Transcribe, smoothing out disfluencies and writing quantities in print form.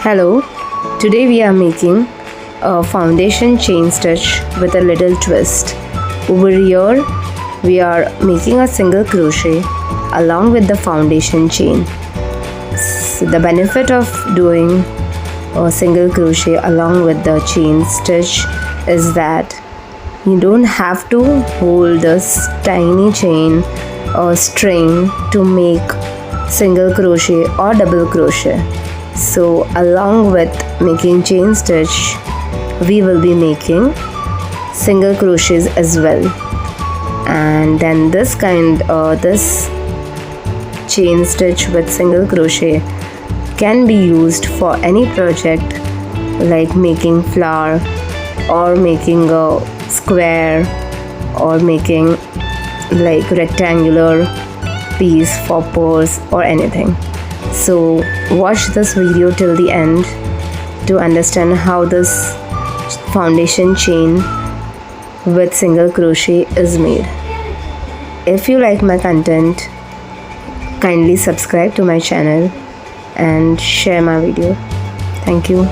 Hello, today we are making a foundation chain stitch with a little twist. Over here we are making a single crochet along with the foundation chain. So the benefit of doing a single crochet along with the chain stitch is that you don't have to hold this tiny chain or string to make single crochet or double crochet. So along with making chain stitch, we will be making single crochets as well. And then this chain stitch with single crochet can be used for any project like making flower or making a square or making like rectangular piece for purse or anything. So watch this video till the end to understand how this foundation chain with single crochet is made. If you like my content, kindly subscribe to my channel and share my video. Thank you.